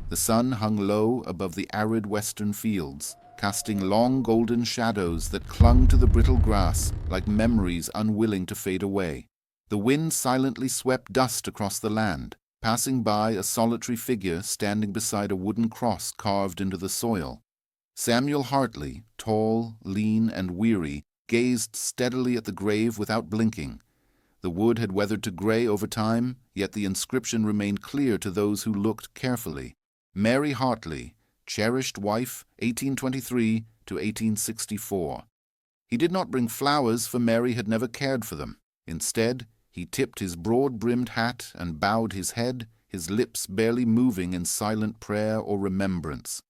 The sun hung low above the arid western fields, casting long golden shadows that clung to the brittle grass like memories unwilling to fade away. The wind silently swept dust across the land, passing by a solitary figure standing beside a wooden cross carved into the soil. Samuel Hartley, tall, lean, and weary, gazed steadily at the grave without blinking. The wood had weathered to gray over time, yet the inscription remained clear to those who looked carefully. Mary Hartley, cherished wife, 1823 to 1864. He did not bring flowers, for Mary had never cared for them. Instead, he tipped his broad-brimmed hat and bowed his head, his lips barely moving in silent prayer or remembrance.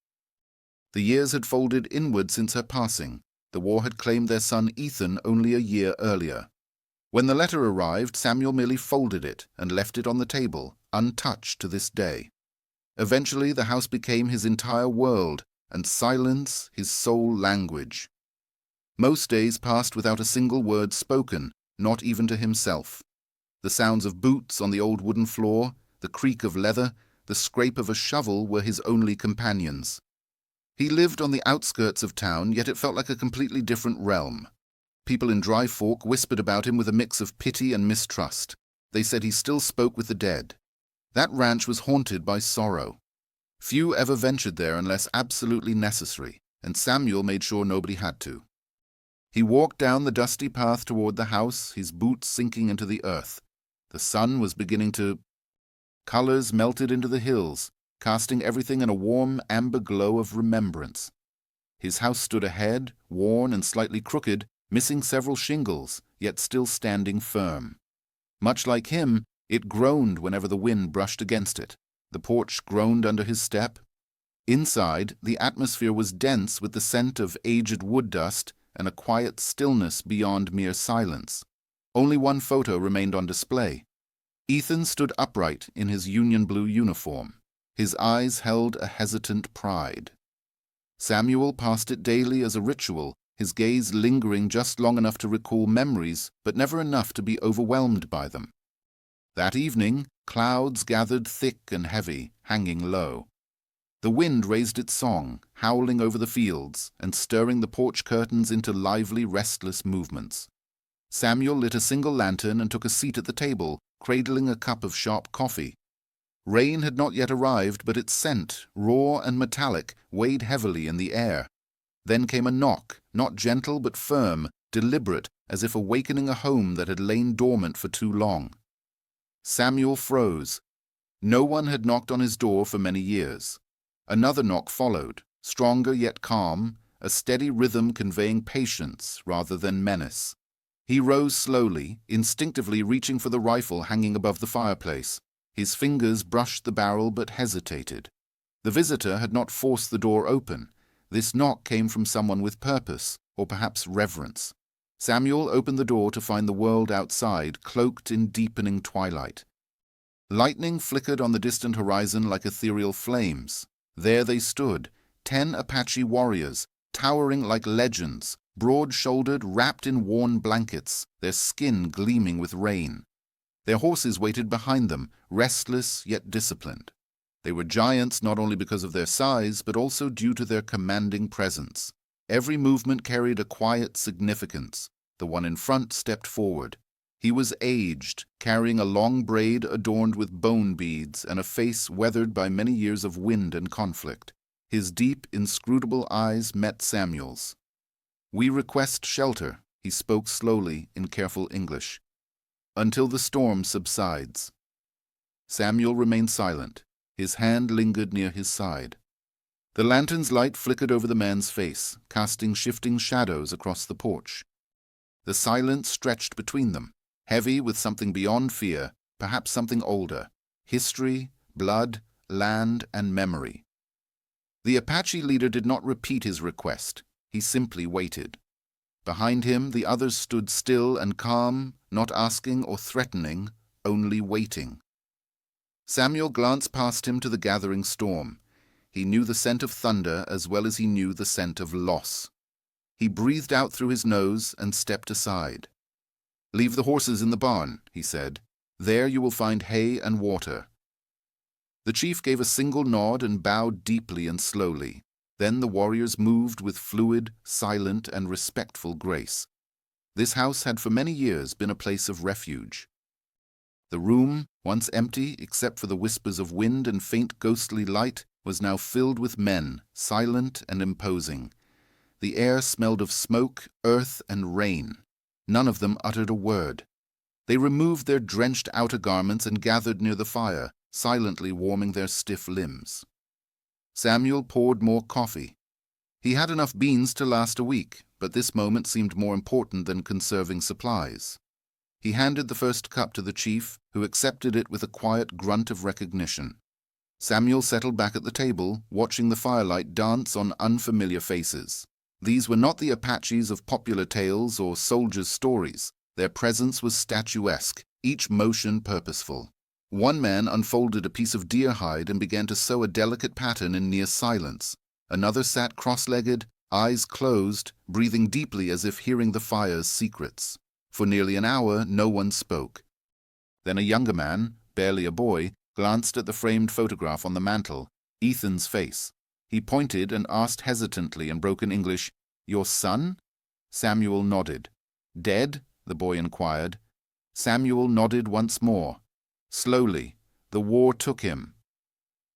The years had folded inward since her passing. The war had claimed their son Ethan only a year earlier. When the letter arrived, Samuel merely folded it and left it on the table, untouched to this day. Eventually, the house became his entire world, and silence his sole language. Most days passed without a single word spoken, not even to himself. The sounds of boots on the old wooden floor, the creak of leather, the scrape of a shovel were his only companions. He lived on the outskirts of town, yet it felt like a completely different realm. People in Dry Fork whispered about him with a mix of pity and mistrust. They said he still spoke with the dead. That ranch was haunted by sorrow. Few ever ventured there unless absolutely necessary, and Samuel made sure nobody had to. He walked down the dusty path toward the house, his boots sinking into the earth. The sun was beginning to... Colors melted into the hills, casting everything in a warm amber glow of remembrance. His house stood ahead, worn and slightly crooked, missing several shingles, yet still standing firm. Much like him, it groaned whenever the wind brushed against it. The porch groaned under his step. Inside, the atmosphere was dense with the scent of aged wood dust and a quiet stillness beyond mere silence. Only one photo remained on display. Ethan stood upright in his Union blue uniform. His eyes held a hesitant pride. Samuel passed it daily as a ritual, his gaze lingering just long enough to recall memories, but never enough to be overwhelmed by them. That evening, clouds gathered thick and heavy, hanging low. The wind raised its song, howling over the fields and stirring the porch curtains into lively, restless movements. Samuel lit a single lantern and took a seat at the table, cradling a cup of sharp coffee. Rain had not yet arrived, but its scent, raw and metallic, weighed heavily in the air. Then came a knock, not gentle but firm, deliberate, as if awakening a home that had lain dormant for too long. Samuel froze. No one had knocked on his door for many years. Another knock followed, stronger yet calm, a steady rhythm conveying patience rather than menace. He rose slowly, instinctively reaching for the rifle hanging above the fireplace. His fingers brushed the barrel but hesitated. The visitor had not forced the door open. This knock came from someone with purpose, or perhaps reverence. Samuel opened the door to find the world outside, cloaked in deepening twilight. Lightning flickered on the distant horizon like ethereal flames. There they stood, 10 Apache warriors, towering like legends, broad-shouldered, wrapped in worn blankets, their skin gleaming with rain. Their horses waited behind them, restless yet disciplined. They were giants not only because of their size, but also due to their commanding presence. Every movement carried a quiet significance. The one in front stepped forward. He was aged, carrying a long braid adorned with bone beads and a face weathered by many years of wind and conflict. His deep, inscrutable eyes met Samuel's. "We request shelter," he spoke slowly in careful English, "until the storm subsides." Samuel remained silent. His hand lingered near his side. The lantern's light flickered over the man's face, casting shifting shadows across the porch. The silence stretched between them, heavy with something beyond fear, perhaps something older: history, blood, land, and memory. The Apache leader did not repeat his request. He simply waited. Behind him, the others stood still and calm, not asking or threatening, only waiting. Samuel glanced past him to the gathering storm. He knew the scent of thunder as well as he knew the scent of loss. He breathed out through his nose and stepped aside. "Leave the horses in the barn," he said. "There you will find hay and water." The chief gave a single nod and bowed deeply and slowly. Then the warriors moved with fluid, silent, and respectful grace. This house had for many years been a place of refuge. The room, once empty except for the whispers of wind and faint ghostly light, was now filled with men, silent and imposing. The air smelled of smoke, earth, and rain. None of them uttered a word. They removed their drenched outer garments and gathered near the fire, silently warming their stiff limbs. Samuel poured more coffee. He had enough beans to last a week, but this moment seemed more important than conserving supplies. He handed the first cup to the chief, who accepted it with a quiet grunt of recognition. Samuel settled back at the table, watching the firelight dance on unfamiliar faces. These were not the Apaches of popular tales or soldiers' stories. Their presence was statuesque, each motion purposeful. One man unfolded a piece of deer hide and began to sew a delicate pattern in near silence. Another sat cross-legged, eyes closed, breathing deeply as if hearing the fire's secrets. For nearly an hour, no one spoke. Then a younger man, barely a boy, glanced at the framed photograph on the mantel, Ethan's face. He pointed and asked hesitantly in broken English, "Your son?" Samuel nodded. "Dead?" the boy inquired. Samuel nodded once more. Slowly, the war took him.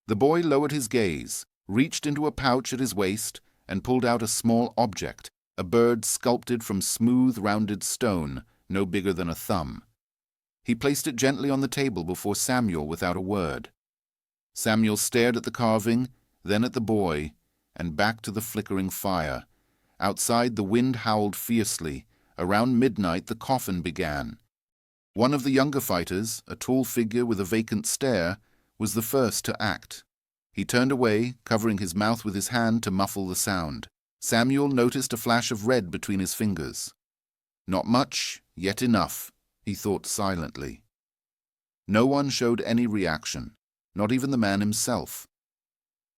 The boy lowered his gaze, reached into a pouch at his waist, and pulled out a small object, a bird sculpted from smooth, rounded stone, no bigger than a thumb. He placed it gently on the table before Samuel without a word. Samuel stared at the carving, then at the boy, and back to the flickering fire. Outside, the wind howled fiercely. Around midnight, the coffin began. One of the younger fighters, a tall figure with a vacant stare, was the first to act. He turned away, covering his mouth with his hand to muffle the sound. Samuel noticed a flash of red between his fingers. Not much, yet enough, he thought silently. No one showed any reaction, not even the man himself.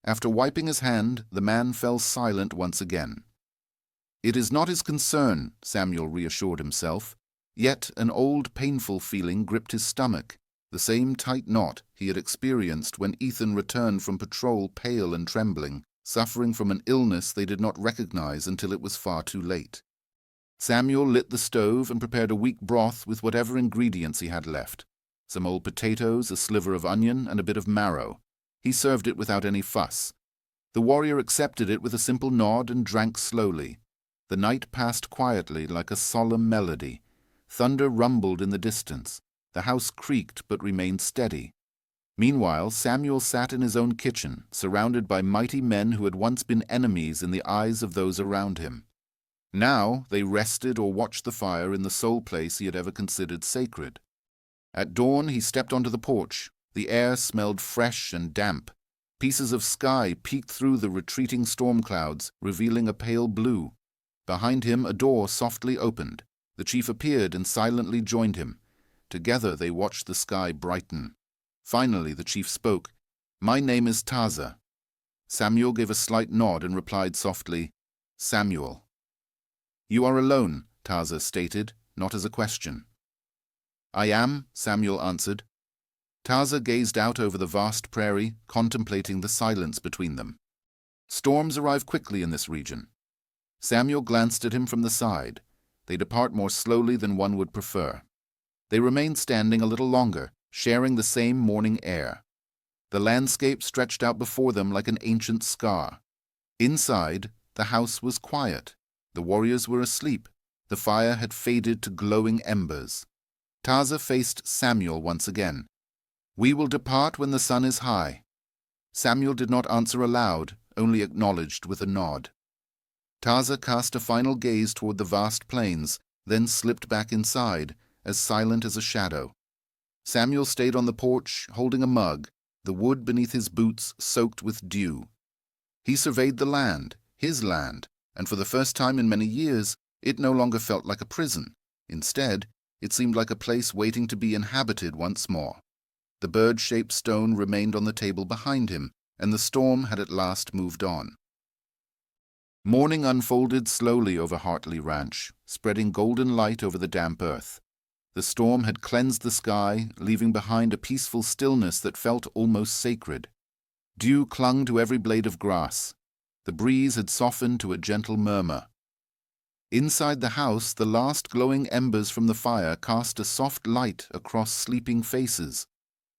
After wiping his hand, the man fell silent once again. It is not his concern, Samuel reassured himself. Yet an old, painful feeling gripped his stomach, the same tight knot he had experienced when Ethan returned from patrol pale and trembling, suffering from an illness they did not recognize until it was far too late. Samuel lit the stove and prepared a weak broth with whatever ingredients he had left. Some old potatoes, a sliver of onion, and a bit of marrow. He served it without any fuss. The warrior accepted it with a simple nod and drank slowly. The night passed quietly like a solemn melody. Thunder rumbled in the distance. The house creaked but remained steady. Meanwhile, Samuel sat in his own kitchen, surrounded by mighty men who had once been enemies in the eyes of those around him. Now they rested or watched the fire in the sole place he had ever considered sacred. At dawn he stepped onto the porch. The air smelled fresh and damp. Pieces of sky peeked through the retreating storm clouds, revealing a pale blue. Behind him a door softly opened. The chief appeared and silently joined him. Together they watched the sky brighten. Finally the chief spoke. "My name is Taza." Samuel gave a slight nod and replied softly, "Samuel." "You are alone," Taza stated, not as a question. "I am," Samuel answered. Taza gazed out over the vast prairie, contemplating the silence between them. Storms arrive quickly in this region. Samuel glanced at him from the side. They depart more slowly than one would prefer. They remained standing a little longer, sharing the same morning air. The landscape stretched out before them like an ancient scar. Inside, the house was quiet. The warriors were asleep. The fire had faded to glowing embers. Taza faced Samuel once again. "We will depart when the sun is high." Samuel did not answer aloud, only acknowledged with a nod. Taza cast a final gaze toward the vast plains, then slipped back inside, as silent as a shadow. Samuel stayed on the porch, holding a mug, the wood beneath his boots soaked with dew. He surveyed the land, his land, and for the first time in many years, it no longer felt like a prison. Instead, it seemed like a place waiting to be inhabited once more. The bird-shaped stone remained on the table behind him, and the storm had at last moved on. Morning unfolded slowly over Hartley Ranch, spreading golden light over the damp earth. The storm had cleansed the sky, leaving behind a peaceful stillness that felt almost sacred. Dew clung to every blade of grass. The breeze had softened to a gentle murmur. Inside the house, the last glowing embers from the fire cast a soft light across sleeping faces.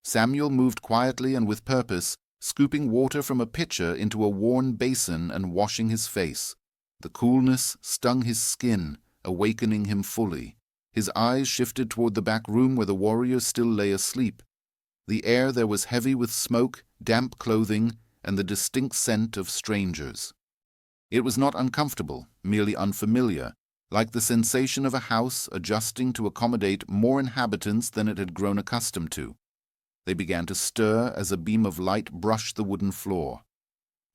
Samuel moved quietly and with purpose, scooping water from a pitcher into a worn basin and washing his face. The coolness stung his skin, awakening him fully. His eyes shifted toward the back room where the warriors still lay asleep. The air there was heavy with smoke, damp clothing, and the distinct scent of strangers. It was not uncomfortable, merely unfamiliar, like the sensation of a house adjusting to accommodate more inhabitants than it had grown accustomed to. They began to stir as a beam of light brushed the wooden floor.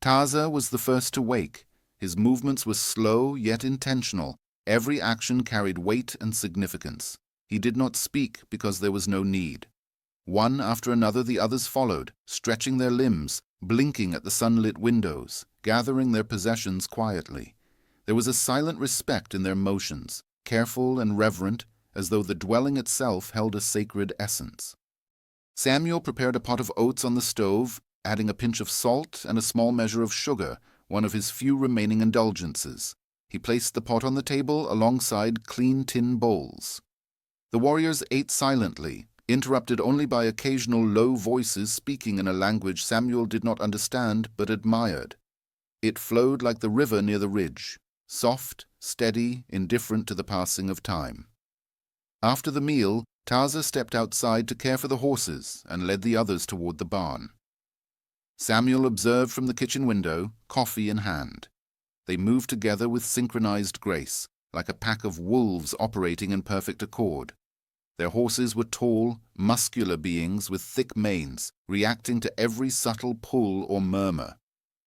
Taza was the first to wake. His movements were slow yet intentional. Every action carried weight and significance. He did not speak because there was no need. One after another the others followed, stretching their limbs, blinking at the sunlit windows, gathering their possessions quietly. There was a silent respect in their motions, careful and reverent, as though the dwelling itself held a sacred essence. Samuel prepared a pot of oats on the stove, adding a pinch of salt and a small measure of sugar, one of his few remaining indulgences. He placed the pot on the table alongside clean tin bowls. The warriors ate silently, interrupted only by occasional low voices speaking in a language Samuel did not understand but admired. It flowed like the river near the ridge, soft, steady, indifferent to the passing of time. After the meal, Taza stepped outside to care for the horses and led the others toward the barn. Samuel observed from the kitchen window, coffee in hand. They moved together with synchronized grace, like a pack of wolves operating in perfect accord. Their horses were tall, muscular beings with thick manes, reacting to every subtle pull or murmur.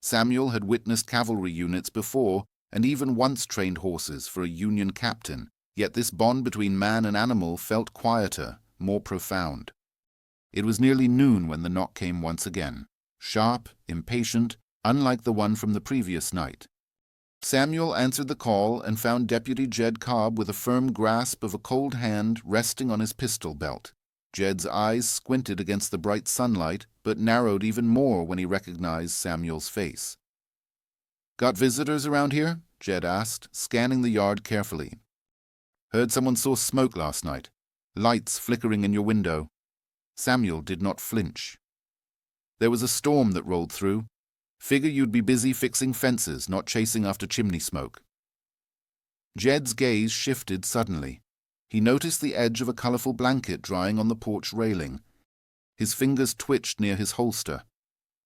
Samuel had witnessed cavalry units before, and even once trained horses for a Union captain, yet this bond between man and animal felt quieter, more profound. It was nearly noon when the knock came once again, sharp, impatient, unlike the one from the previous night. Samuel answered the call and found Deputy Jed Cobb with a firm grasp of a cold hand resting on his pistol belt. Jed's eyes squinted against the bright sunlight, but narrowed even more when he recognized Samuel's face. "Got visitors around here?" Jed asked, scanning the yard carefully. "Heard someone saw smoke last night. Lights flickering in your window." Samuel did not flinch. "There was a storm that rolled through. Figure you'd be busy fixing fences, not chasing after chimney smoke." Jed's gaze shifted suddenly. He noticed the edge of a colorful blanket drying on the porch railing. His fingers twitched near his holster.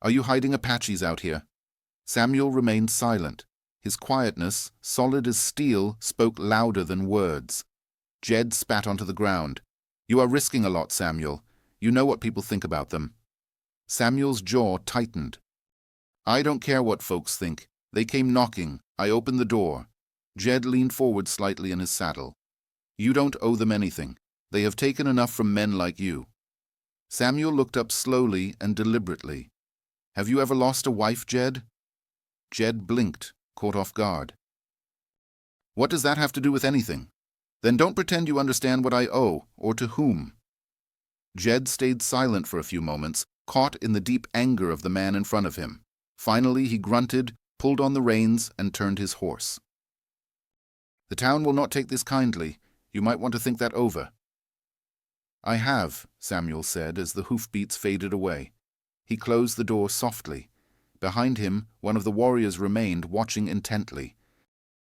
"Are you hiding Apaches out here?" Samuel remained silent. His quietness, solid as steel, spoke louder than words. Jed spat onto the ground. "You are risking a lot, Samuel. You know what people think about them." Samuel's jaw tightened. "I don't care what folks think. They came knocking. I opened the door." Jed leaned forward slightly in his saddle. "You don't owe them anything. They have taken enough from men like you." Samuel looked up slowly and deliberately. "Have you ever lost a wife, Jed?" Jed blinked, caught off guard. "What does that have to do with anything? Then don't pretend you understand what I owe, or to whom." Jed stayed silent for a few moments, caught in the deep anger of the man in front of him. Finally, he grunted, pulled on the reins, and turned his horse. "The town will not take this kindly. You might want to think that over." "I have," Samuel said as the hoofbeats faded away. He closed the door softly. Behind him, one of the warriors remained, watching intently.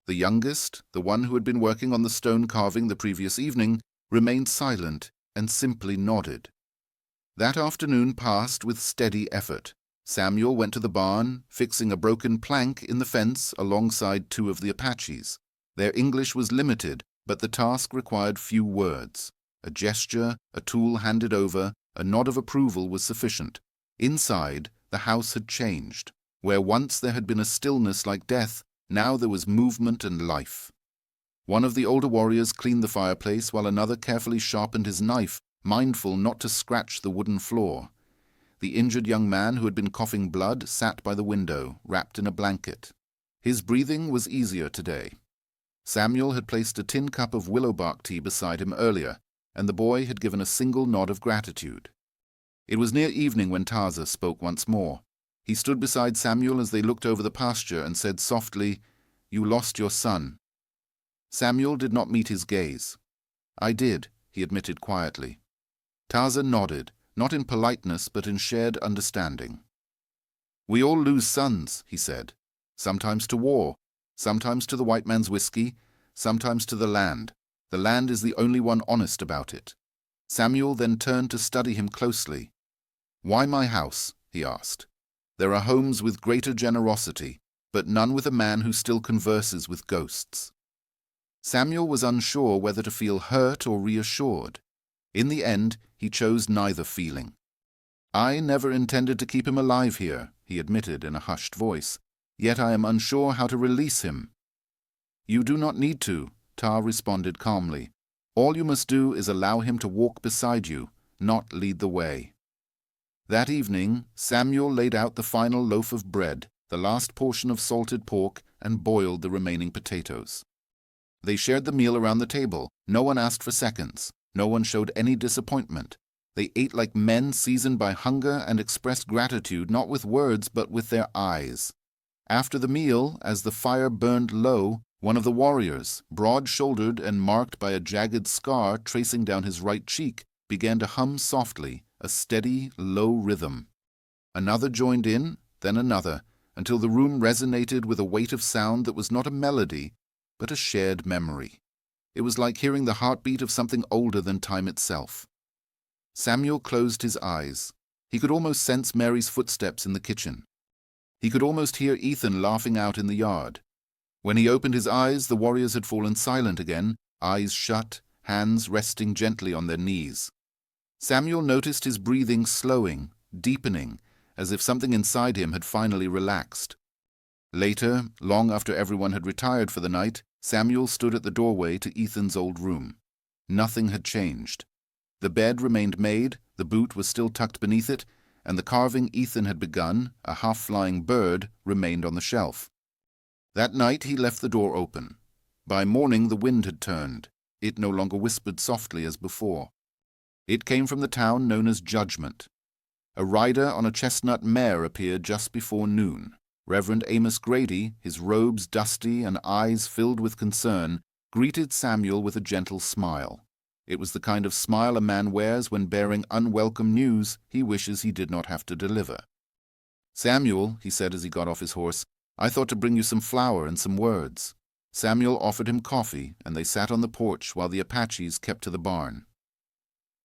The youngest, the one who had been working on the stone carving the previous evening, remained silent and simply nodded. That afternoon passed with steady effort. Samuel went to the barn, fixing a broken plank in the fence alongside two of the Apaches. Their English was limited, but the task required few words. A gesture, a tool handed over, a nod of approval was sufficient. Inside, the house had changed. Where once there had been a stillness like death, now there was movement and life. One of the older warriors cleaned the fireplace while another carefully sharpened his knife, mindful not to scratch the wooden floor. The injured young man who had been coughing blood sat by the window, wrapped in a blanket. His breathing was easier today. Samuel had placed a tin cup of willow bark tea beside him earlier. and the boy had given a single nod of gratitude. It was near evening when Tarzan spoke once more. He stood beside Samuel as they looked over the pasture and said softly, "You lost your son." Samuel did not meet his gaze. "I did," he admitted quietly. Tarzan nodded, not in politeness but in shared understanding. "We all lose sons," he said, "sometimes to war, sometimes to the white man's whiskey, sometimes to the land. The land is the only one honest about it." Samuel then turned to study him closely. "Why my house?" he asked. "There are homes with greater generosity, but none with a man who still converses with ghosts." Samuel was unsure whether to feel hurt or reassured. In the end, he chose neither feeling. "I never intended to keep him alive here," he admitted in a hushed voice, "yet I am unsure how to release him." "You do not need to," Tar responded calmly. "All you must do is allow him to walk beside you, not lead the way." That evening, Samuel laid out the final loaf of bread, the last portion of salted pork, and boiled the remaining potatoes. They shared the meal around the table. No one asked for seconds. No one showed any disappointment. They ate like men seasoned by hunger and expressed gratitude not with words but with their eyes. After the meal, as the fire burned low, one of the warriors, broad-shouldered and marked by a jagged scar tracing down his right cheek, began to hum softly, a steady, low rhythm. Another joined in, then another, until the room resonated with a weight of sound that was not a melody, but a shared memory. It was like hearing the heartbeat of something older than time itself. Samuel closed his eyes. He could almost sense Mary's footsteps in the kitchen. He could almost hear Ethan laughing out in the yard. When he opened his eyes, the warriors had fallen silent again, eyes shut, hands resting gently on their knees. Samuel noticed his breathing slowing, deepening, as if something inside him had finally relaxed. Later, long after everyone had retired for the night, Samuel stood at the doorway to Ethan's old room. Nothing had changed. The bed remained made, the boot was still tucked beneath it, and the carving Ethan had begun, a half-flying bird, remained on the shelf. That night he left the door open. By morning the wind had turned. It no longer whispered softly as before. It came from the town known as Judgment. A rider on a chestnut mare appeared just before noon. Reverend Amos Grady, his robes dusty and eyes filled with concern, greeted Samuel with a gentle smile. It was the kind of smile a man wears when bearing unwelcome news he wishes he did not have to deliver. "Samuel," he said as he got off his horse, "I thought to bring you some flour and some words." Samuel offered him coffee, and they sat on the porch while the Apaches kept to the barn.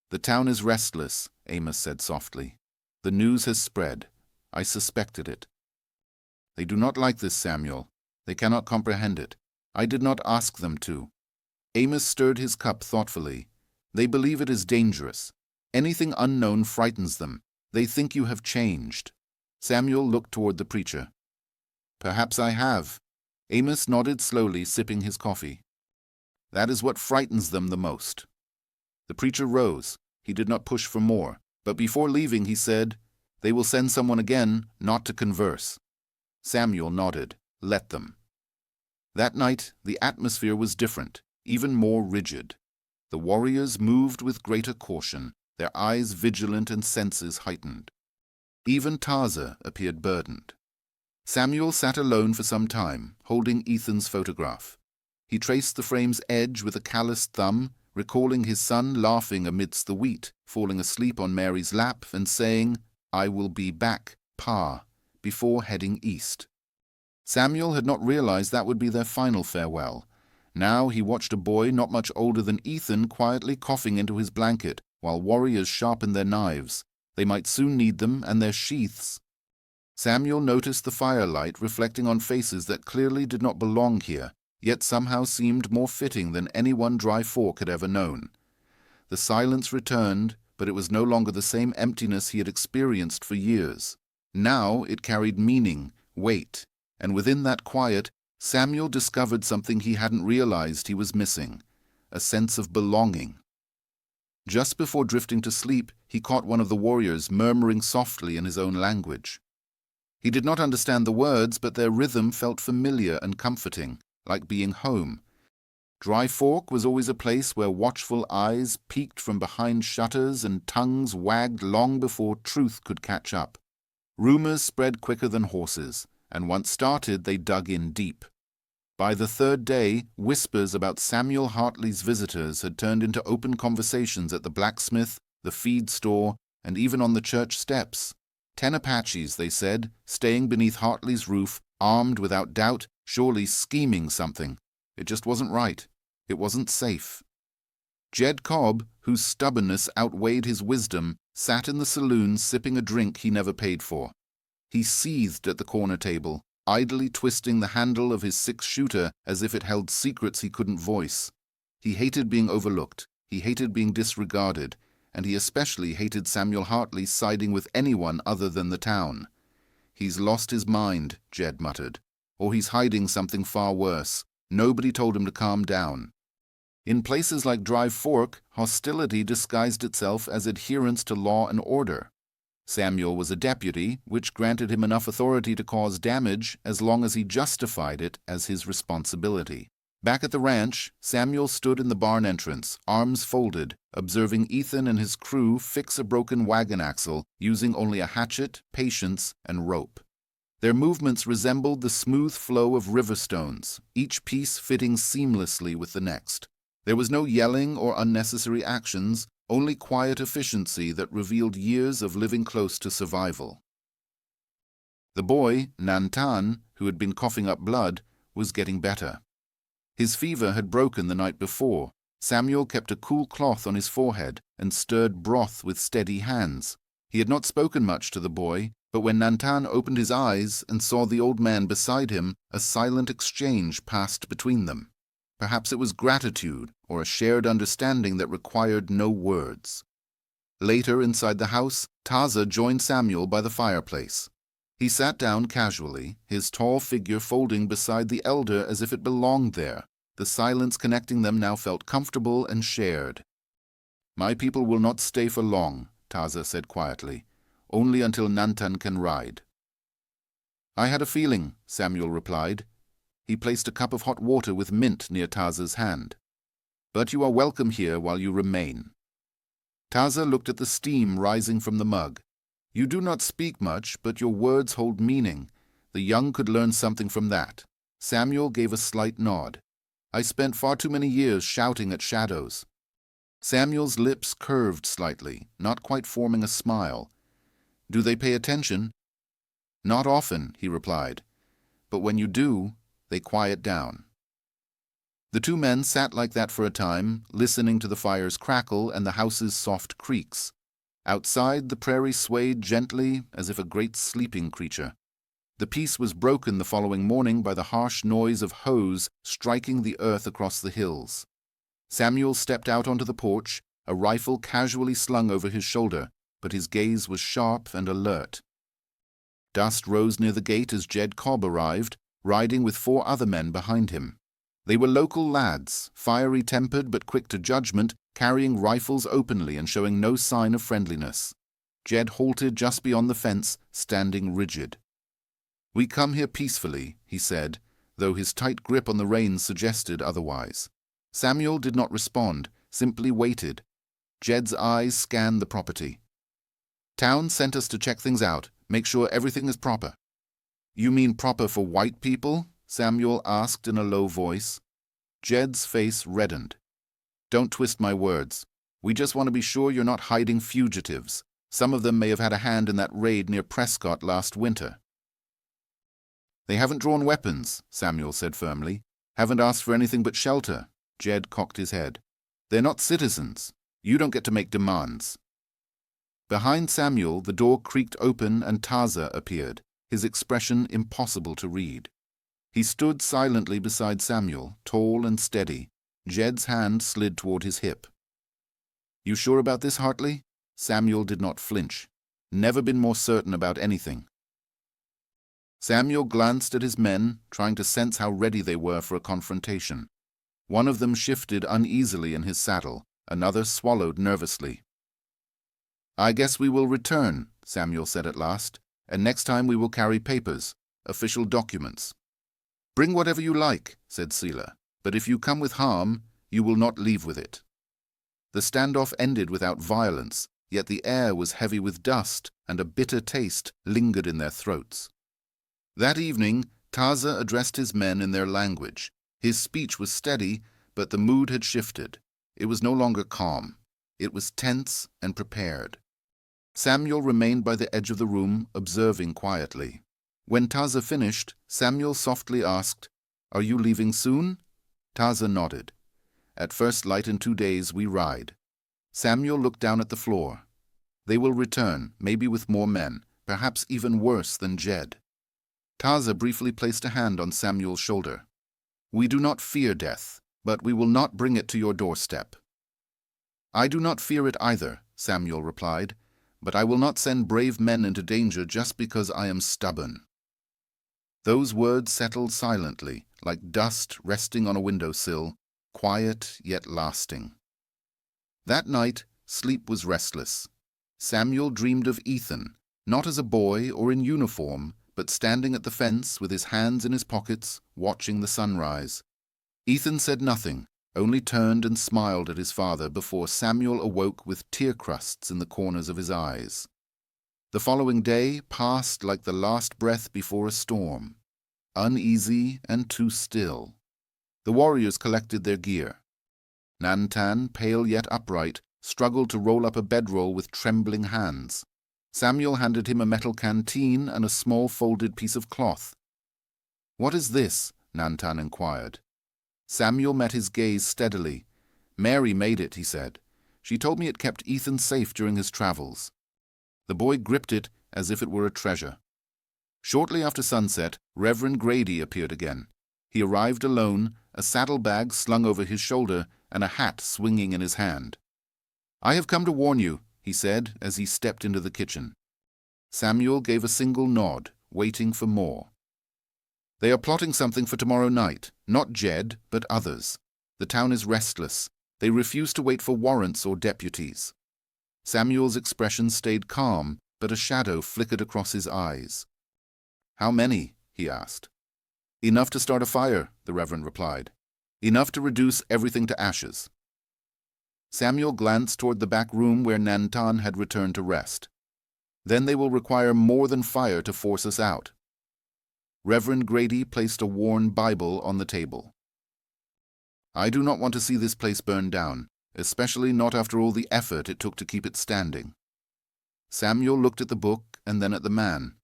"The town is restless," Amos said softly. "The news has spread. I suspected it. They do not like this, Samuel. They cannot comprehend it. I did not ask them to." Amos stirred his cup thoughtfully. "They believe it is dangerous. Anything unknown frightens them. They think you have changed." Samuel looked toward the preacher. "Perhaps I have." Amos nodded slowly, sipping his coffee. "That is what frightens them the most." The preacher rose. He did not push for more, but before leaving he said, "They will send someone again, not to converse." Samuel nodded. "Let them." That night, the atmosphere was different, even more rigid. The warriors moved with greater caution, their eyes vigilant and senses heightened. Even Tarzan appeared burdened. Samuel sat alone for some time, holding Ethan's photograph. He traced the frame's edge with a calloused thumb, recalling his son laughing amidst the wheat, falling asleep on Mary's lap and saying, "I will be back, Pa," before heading east. Samuel had not realized that would be their final farewell. Now he watched a boy not much older than Ethan quietly coughing into his blanket, while warriors sharpened their knives. They might soon need them and their sheaths. Samuel noticed the firelight reflecting on faces that clearly did not belong here, yet somehow seemed more fitting than any one Dry Fork had ever known. The silence returned, but it was no longer the same emptiness he had experienced for years. Now it carried meaning, weight, and within that quiet, Samuel discovered something he hadn't realized he was missing, a sense of belonging. Just before drifting to sleep, he caught one of the warriors murmuring softly in his own language. He did not understand the words, but their rhythm felt familiar and comforting, like being home. Dry Fork was always a place where watchful eyes peeked from behind shutters and tongues wagged long before truth could catch up. Rumors spread quicker than horses, and once started, they dug in deep. By the third day, whispers about Samuel Hartley's visitors had turned into open conversations at the blacksmith, the feed store, and even on the church steps. 10 Apaches, they said, staying beneath Hartley's roof, armed without doubt, surely scheming something. It just wasn't right. It wasn't safe. Jed Cobb, whose stubbornness outweighed his wisdom, sat in the saloon sipping a drink he never paid for. He seethed at the corner table, idly twisting the handle of his 6-shooter as if it held secrets he couldn't voice. He hated being overlooked, he hated being disregarded, and he especially hated Samuel Hartley siding with anyone other than the town. "He's lost his mind," Jed muttered. "Or he's hiding something far worse. Nobody told him to calm down." In places like Dry Fork, hostility disguised itself as adherence to law and order. Samuel was a deputy, which granted him enough authority to cause damage as long as he justified it as his responsibility. Back at the ranch, Samuel stood in the barn entrance, arms folded, observing Ethan and his crew fix a broken wagon axle using only a hatchet, patience, and rope. Their movements resembled the smooth flow of river stones, each piece fitting seamlessly with the next. There was no yelling or unnecessary actions, only quiet efficiency that revealed years of living close to survival. The boy, Nantan, who had been coughing up blood, was getting better. His fever had broken the night before. Samuel kept a cool cloth on his forehead and stirred broth with steady hands. He had not spoken much to the boy, but when Nantan opened his eyes and saw the old man beside him, a silent exchange passed between them. Perhaps it was gratitude or a shared understanding that required no words. Later, inside the house, Taza joined Samuel by the fireplace. He sat down casually, his tall figure folding beside the elder as if it belonged there. The silence connecting them now felt comfortable and shared. "My people will not stay for long," Taza said quietly. "Only until Nantan can ride." "I had a feeling," Samuel replied. He placed a cup of hot water with mint near Taza's hand. "But you are welcome here while you remain." Taza looked at the steam rising from the mug. "You do not speak much, but your words hold meaning. The young could learn something from that." Samuel gave a slight nod. "I spent far too many years shouting at shadows." Samuel's lips curved slightly, not quite forming a smile. "Do they pay attention?" "Not often," he replied. "But when you do, they quiet down." The two men sat like that for a time, listening to the fire's crackle and the house's soft creaks. Outside, the prairie swayed gently as if a great sleeping creature. The peace was broken the following morning by the harsh noise of hoes striking the earth across the hills. Samuel stepped out onto the porch, a rifle casually slung over his shoulder, but his gaze was sharp and alert. Dust rose near the gate as Jed Cobb arrived, riding with 4 other men behind him. They were local lads, fiery-tempered but quick to judgment, carrying rifles openly and showing no sign of friendliness. Jed halted just beyond the fence, standing rigid. "We come here peacefully," he said, though his tight grip on the reins suggested otherwise. Samuel did not respond, simply waited. Jed's eyes scanned the property. "Town sent us to check things out, make sure everything is proper." "You mean proper for white people?" Samuel asked in a low voice. Jed's face reddened. "Don't twist my words. We just want to be sure you're not hiding fugitives. Some of them may have had a hand in that raid near Prescott last winter." "They haven't drawn weapons," Samuel said firmly. "Haven't asked for anything but shelter." Jed cocked his head. "They're not citizens. You don't get to make demands." Behind Samuel, the door creaked open and Taza appeared, his expression impossible to read. He stood silently beside Samuel, tall and steady. Jed's hand slid toward his hip. "You sure about this, Hartley?" Samuel did not flinch. Never been more certain about anything. Samuel glanced at his men, trying to sense how ready they were for a confrontation. One of them shifted uneasily in his saddle. Another swallowed nervously. "I guess we will return," Samuel said at last, "and next time we will carry papers, official documents." "Bring whatever you like," said Sela. But if you come with harm, you will not leave with it." The standoff ended without violence, yet the air was heavy with dust, and a bitter taste lingered in their throats. That evening, Taza addressed his men in their language. His speech was steady, but the mood had shifted. It was no longer calm. It was tense and prepared. Samuel remained by the edge of the room, observing quietly. When Taza finished, Samuel softly asked, "Are you leaving soon?" Taza nodded. "At first light in 2 days we ride." Samuel looked down at the floor. "They will return, maybe with more men, perhaps even worse than Jed." Taza briefly placed a hand on Samuel's shoulder. "We do not fear death, but we will not bring it to your doorstep." "I do not fear it either," Samuel replied, "but I will not send brave men into danger just because I am stubborn." Those words settled silently, like dust resting on a windowsill, quiet yet lasting. That night, sleep was restless. Samuel dreamed of Ethan, not as a boy or in uniform, but standing at the fence with his hands in his pockets, watching the sunrise. Ethan said nothing, only turned and smiled at his father before Samuel awoke with tear crusts in the corners of his eyes. The following day passed like the last breath before a storm, uneasy and too still. The warriors collected their gear. Nantan, pale yet upright, struggled to roll up a bedroll with trembling hands. Samuel handed him a metal canteen and a small folded piece of cloth. "What is this?" Nantan inquired. Samuel met his gaze steadily. "Mary made it," he said. "She told me it kept Ethan safe during his travels." The boy gripped it as if it were a treasure. Shortly after sunset, Reverend Grady appeared again. He arrived alone, a saddlebag slung over his shoulder and a hat swinging in his hand. "I have come to warn you," he said as he stepped into the kitchen. Samuel gave a single nod, waiting for more. "They are plotting something for tomorrow night, not Jed, but others. The town is restless. They refuse to wait for warrants or deputies." Samuel's expression stayed calm, but a shadow flickered across his eyes. "How many?" he asked. "Enough to start a fire," the Reverend replied. "Enough to reduce everything to ashes." Samuel glanced toward the back room where Nantan had returned to rest. "Then they will require more than fire to force us out." Reverend Grady placed a worn Bible on the table. "I do not want to see this place burned down, especially not after all the effort it took to keep it standing." Samuel looked at the book and then at the man.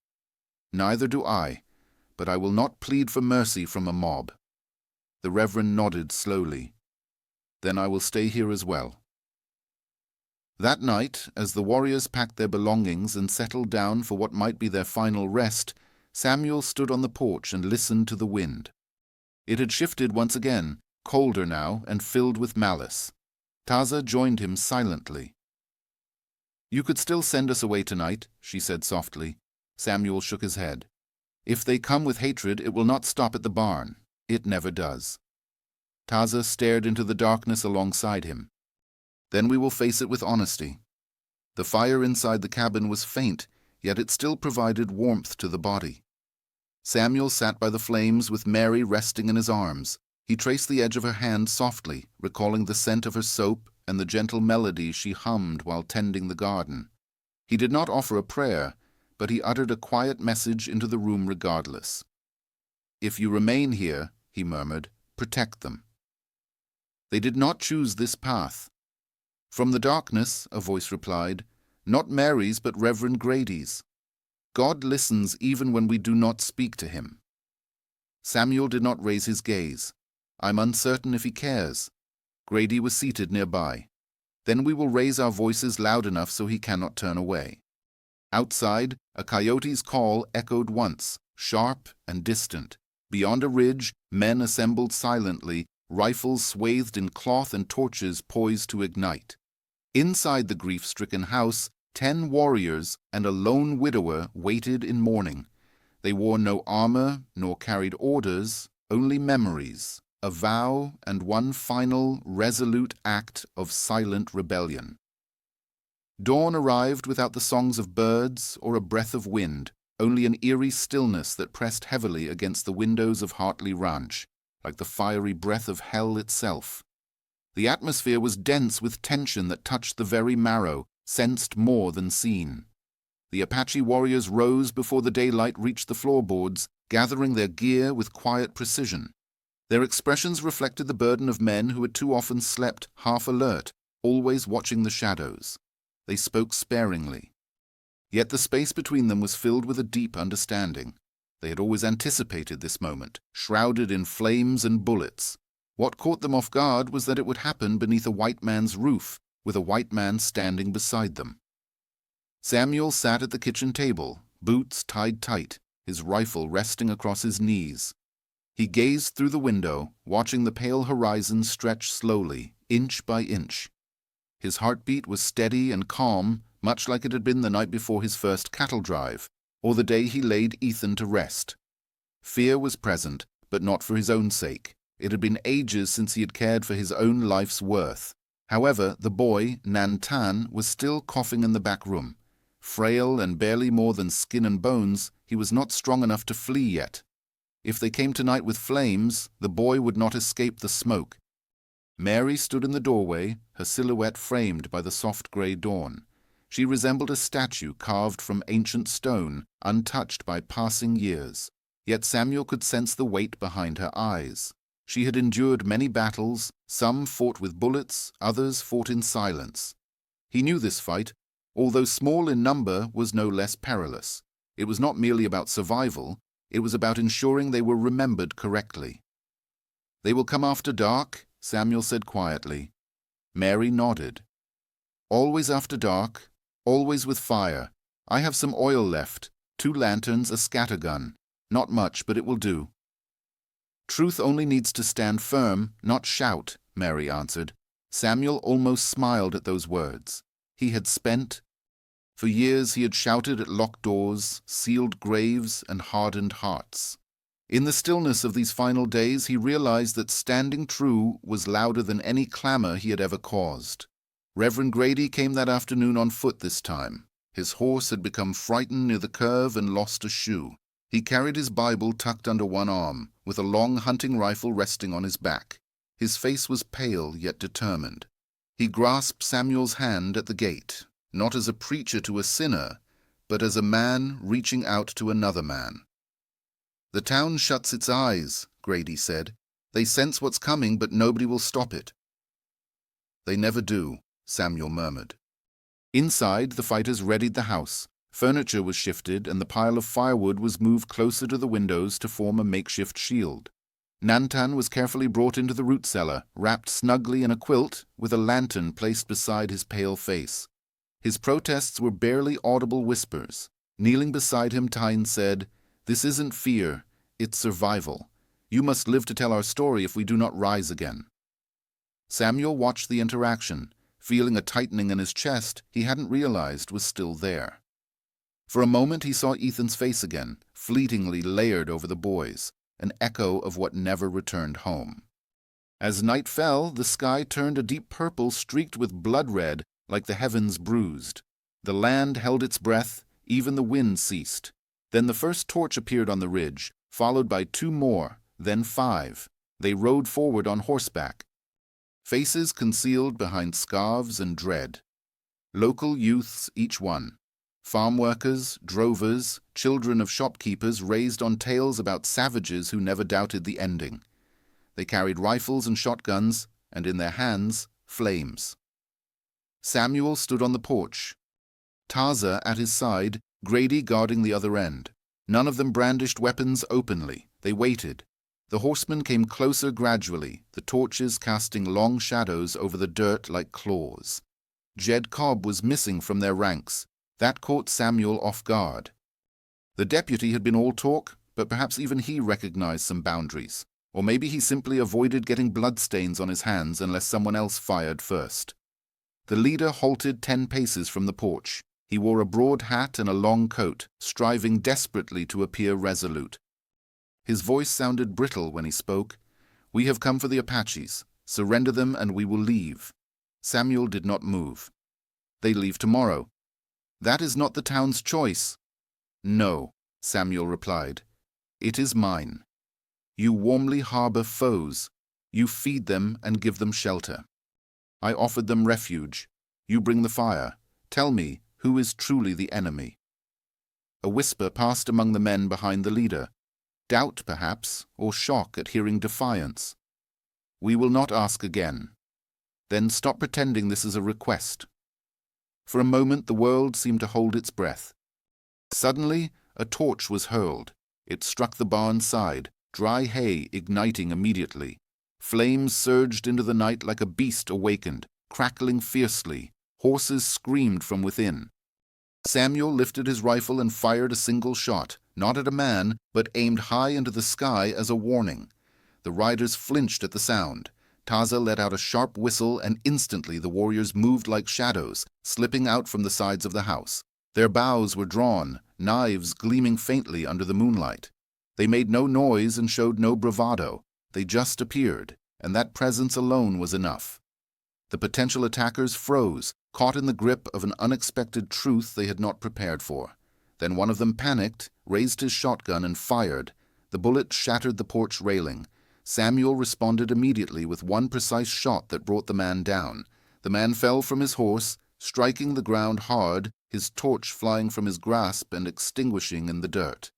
"Neither do I, but I will not plead for mercy from a mob." The Reverend nodded slowly. "Then I will stay here as well." That night, as the warriors packed their belongings and settled down for what might be their final rest, Samuel stood on the porch and listened to the wind. It had shifted once again, colder now and filled with malice. Taza joined him silently. "You could still send us away tonight," she said softly. Samuel shook his head. "If they come with hatred, it will not stop at the barn. It never does." Taza stared into the darkness alongside him. "Then we will face it with honesty." The fire inside the cabin was faint, yet it still provided warmth to the body. Samuel sat by the flames with Mary resting in his arms. He traced the edge of her hand softly, recalling the scent of her soap and the gentle melody she hummed while tending the garden. He did not offer a prayer, but he uttered a quiet message into the room regardless. "If you remain here," he murmured, "protect them." They did not choose this path. From the darkness, a voice replied, "Not Mary's, but Reverend Grady's. God listens even when we do not speak to him." Samuel did not raise his gaze. "I'm uncertain if he cares." Grady was seated nearby. "Then we will raise our voices loud enough so he cannot turn away." Outside, a coyote's call echoed once, sharp and distant. Beyond a ridge, men assembled silently, rifles swathed in cloth and torches poised to ignite. Inside the grief-stricken house, 10 warriors and a lone widower waited in mourning. They wore no armor nor carried orders, only memories, a vow and one final, resolute act of silent rebellion. Dawn arrived without the songs of birds or a breath of wind, only an eerie stillness that pressed heavily against the windows of Hartley Ranch. like the fiery breath of hell itself. The atmosphere was dense with tension that touched the very marrow, sensed more than seen. The Apache warriors rose before the daylight reached the floorboards, gathering their gear with quiet precision. Their expressions reflected the burden of men who had too often slept half alert, always watching the shadows. They spoke sparingly. Yet the space between them was filled with a deep understanding. They had always anticipated this moment, shrouded in flames and bullets. What caught them off guard was that it would happen beneath a white man's roof, with a white man standing beside them. Samuel sat at the kitchen table, boots tied tight, his rifle resting across his knees. He gazed through the window, watching the pale horizon stretch slowly, inch by inch. His heartbeat was steady and calm, much like it had been the night before his first cattle drive, or the day he laid Ethan to rest. Fear was present, but not for his own sake. It had been ages since he had cared for his own life's worth. However, the boy, Nantan, was still coughing in the back room. Frail and barely more than skin and bones, he was not strong enough to flee yet. If they came tonight with flames, the boy would not escape the smoke. Mary stood in the doorway, her silhouette framed by the soft grey dawn. She resembled a statue carved from ancient stone, untouched by passing years. Yet Samuel could sense the weight behind her eyes. She had endured many battles, some fought with bullets, others fought in silence. He knew this fight, although small in number, was no less perilous. It was not merely about survival, it was about ensuring they were remembered correctly. "They will come after dark," Samuel said quietly. Mary nodded. "Always after dark, always with fire. I have some oil left, 2 lanterns, a scattergun. Not much, but it will do." "Truth only needs to stand firm, not shout," Mary answered. Samuel almost smiled at those words. He had spent. For years he had shouted at locked doors, sealed graves, and hardened hearts. In the stillness of these final days he realized that standing true was louder than any clamor he had ever caused. Reverend Grady came that afternoon on foot this time. His horse had become frightened near the curve and lost a shoe. He carried his Bible tucked under one arm, with a long hunting rifle resting on his back. His face was pale yet determined. He grasped Samuel's hand at the gate, not as a preacher to a sinner, but as a man reaching out to another man. "The town shuts its eyes," Grady said. "They sense what's coming, but nobody will stop it." "They never do," Samuel murmured. Inside, the fighters readied the house. Furniture was shifted, and the pile of firewood was moved closer to the windows to form a makeshift shield. Nantan was carefully brought into the root cellar, wrapped snugly in a quilt, with a lantern placed beside his pale face. His protests were barely audible whispers. Kneeling beside him, Tyne said, "This isn't fear, it's survival. You must live to tell our story if we do not rise again." Samuel watched the interaction, feeling a tightening in his chest he hadn't realized was still there. For a moment he saw Ethan's face again, fleetingly layered over the boy's, an echo of what never returned home. As night fell, the sky turned a deep purple streaked with blood red, like the heavens bruised. The land held its breath, even the wind ceased. Then the first torch appeared on the ridge, followed by 2 more, then 5. They rode forward on horseback, faces concealed behind scarves and dread. Local youths, each one. Farm workers, drovers, children of shopkeepers raised on tales about savages who never doubted the ending. They carried rifles and shotguns, and in their hands, flames. Samuel stood on the porch. Taza at his side, Grady guarding the other end. None of them brandished weapons openly. They waited. The horsemen came closer gradually, the torches casting long shadows over the dirt like claws. Jed Cobb was missing from their ranks. That caught Samuel off guard. The deputy had been all talk, but perhaps even he recognized some boundaries. Or maybe he simply avoided getting bloodstains on his hands unless someone else fired first. The leader halted 10 paces from the porch. He wore a broad hat and a long coat, striving desperately to appear resolute. His voice sounded brittle when he spoke. "We have come for the Apaches. Surrender them and we will leave." Samuel did not move. "They leave tomorrow." "That is not the town's choice." "No," Samuel replied. "It is mine." You warmly harbor foes. You feed them and give them shelter. I offered them refuge. You bring the fire. Tell me, who is truly the enemy?" A whisper passed among the men behind the leader. Doubt, perhaps, or shock at hearing defiance. "We will not ask again." "Then stop pretending this is a request." For a moment the world seemed to hold its breath. Suddenly, a torch was hurled. It struck the barn's side, dry hay igniting immediately. Flames surged into the night like a beast awakened, crackling fiercely. Horses screamed from within. Samuel lifted his rifle and fired a single shot, not at a man, but aimed high into the sky as a warning. The riders flinched at the sound. Taza let out a sharp whistle, and instantly the warriors moved like shadows, slipping out from the sides of the house. Their bows were drawn, knives gleaming faintly under the moonlight. They made no noise and showed no bravado. They just appeared, and that presence alone was enough. The potential attackers froze, caught in the grip of an unexpected truth they had not prepared for. Then one of them panicked, raised his shotgun, and fired. The bullet shattered the porch railing. Samuel responded immediately with one precise shot that brought the man down. The man fell from his horse, striking the ground hard, his torch flying from his grasp and extinguishing in the dirt.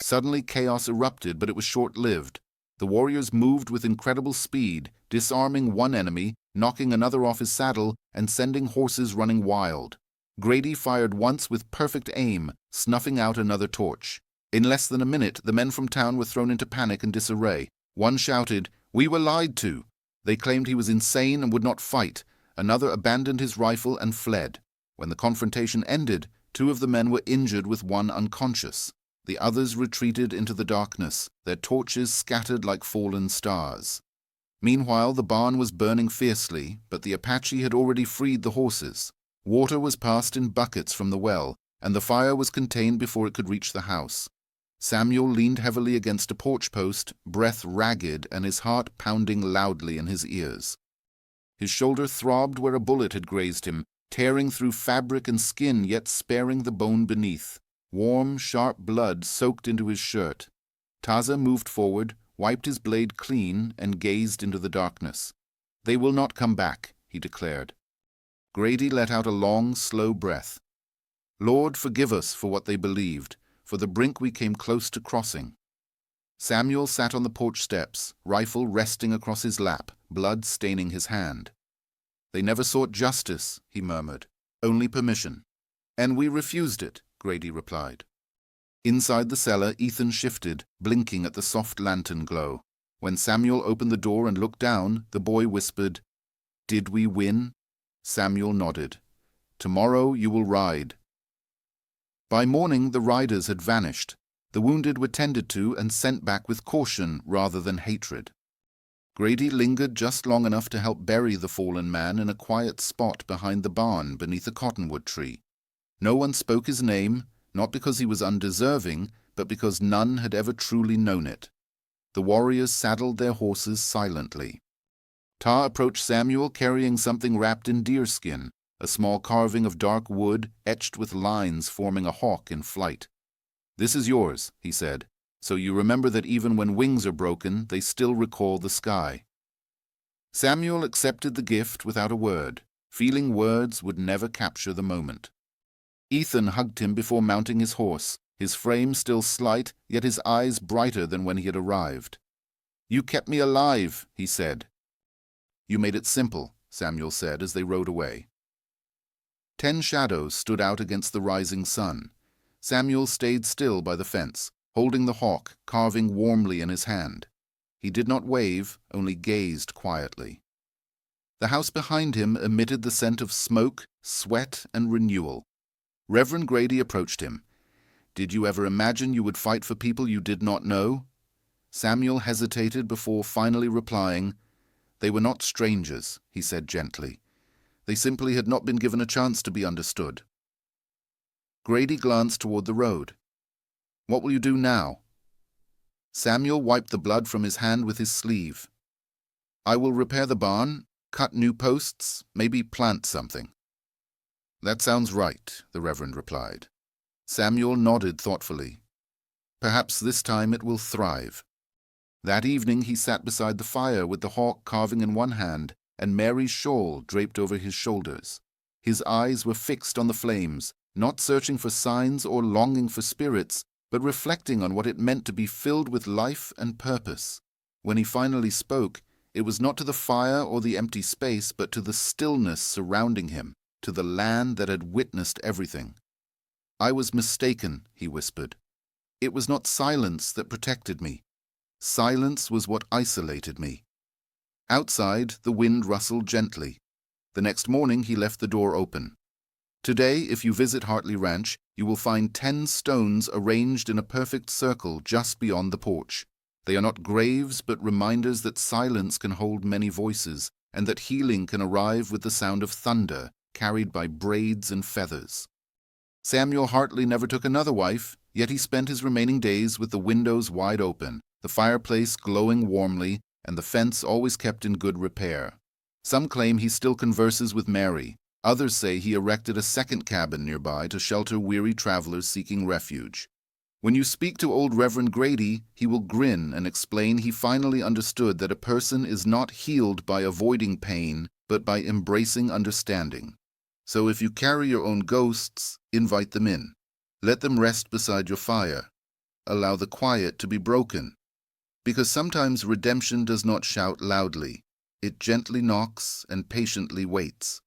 Suddenly chaos erupted, but it was short-lived. The warriors moved with incredible speed, disarming one enemy, knocking another off his saddle, and sending horses running wild. Grady fired once with perfect aim, snuffing out another torch. In less than a minute, the men from town were thrown into panic and disarray. One shouted, "We were lied to!" They claimed he was insane and would not fight. Another abandoned his rifle and fled. When the confrontation ended, 2 of the men were injured with one unconscious. The others retreated into the darkness, their torches scattered like fallen stars. Meanwhile, the barn was burning fiercely, but the Apache had already freed the horses. Water was passed in buckets from the well, and the fire was contained before it could reach the house. Samuel leaned heavily against a porch post, breath ragged and his heart pounding loudly in his ears. His shoulder throbbed where a bullet had grazed him, tearing through fabric and skin, yet sparing the bone beneath. Warm, sharp blood soaked into his shirt. Taza moved forward, wiped his blade clean, and gazed into the darkness. "They will not come back," he declared. Grady let out a long, slow breath. "Lord, forgive us for what they believed, for the brink we came close to crossing." Samuel sat on the porch steps, rifle resting across his lap, blood staining his hand. "They never sought justice," he murmured, "only permission." "And we refused it," Grady replied. Inside the cellar, Ethan shifted, blinking at the soft lantern glow. When Samuel opened the door and looked down, the boy whispered, "Did we win?" Samuel nodded. "Tomorrow you will ride." By morning, the riders had vanished. The wounded were tended to and sent back with caution rather than hatred. Grady lingered just long enough to help bury the fallen man in a quiet spot behind the barn beneath a cottonwood tree. No one spoke his name, not because he was undeserving, but because none had ever truly known it. The warriors saddled their horses silently. Ta approached Samuel carrying something wrapped in deerskin, a small carving of dark wood etched with lines forming a hawk in flight. "This is yours," he said, "so you remember that even when wings are broken, they still recall the sky." Samuel accepted the gift without a word, feeling words would never capture the moment. Ethan hugged him before mounting his horse, his frame still slight, yet his eyes brighter than when he had arrived. "You kept me alive," he said. "You made it simple," Samuel said as they rode away. 10 shadows stood out against the rising sun. Samuel stayed still by the fence, holding the hawk, carving warmly in his hand. He did not wave, only gazed quietly. The house behind him emitted the scent of smoke, sweat, and renewal. Reverend Grady approached him. "Did you ever imagine you would fight for people you did not know?" Samuel hesitated before finally replying, "They were not strangers," he said gently. "They simply had not been given a chance to be understood." Grady glanced toward the road. "What will you do now?" Samuel wiped the blood from his hand with his sleeve. "I will repair the barn, cut new posts, maybe plant something." "That sounds right," the Reverend replied. Samuel nodded thoughtfully. "Perhaps this time it will thrive." That evening he sat beside the fire with the hawk carving in one hand and Mary's shawl draped over his shoulders. His eyes were fixed on the flames, not searching for signs or longing for spirits, but reflecting on what it meant to be filled with life and purpose. When he finally spoke, it was not to the fire or the empty space, but to the stillness surrounding him, to the land that had witnessed everything. "I was mistaken," he whispered. "It was not silence that protected me. Silence was what isolated me." Outside, the wind rustled gently. The next morning he left the door open. Today, if you visit Hartley Ranch, you will find 10 stones arranged in a perfect circle just beyond the porch. They are not graves, but reminders that silence can hold many voices, and that healing can arrive with the sound of thunder, carried by braids and feathers. Samuel Hartley never took another wife, yet he spent his remaining days with the windows wide open, the fireplace glowing warmly, and the fence always kept in good repair. Some claim he still converses with Mary. Others say he erected a second cabin nearby to shelter weary travelers seeking refuge. When you speak to old Reverend Grady, he will grin and explain he finally understood that a person is not healed by avoiding pain, but by embracing understanding. So if you carry your own ghosts, invite them in. Let them rest beside your fire. Allow the quiet to be broken. Because sometimes redemption does not shout loudly. It gently knocks and patiently waits.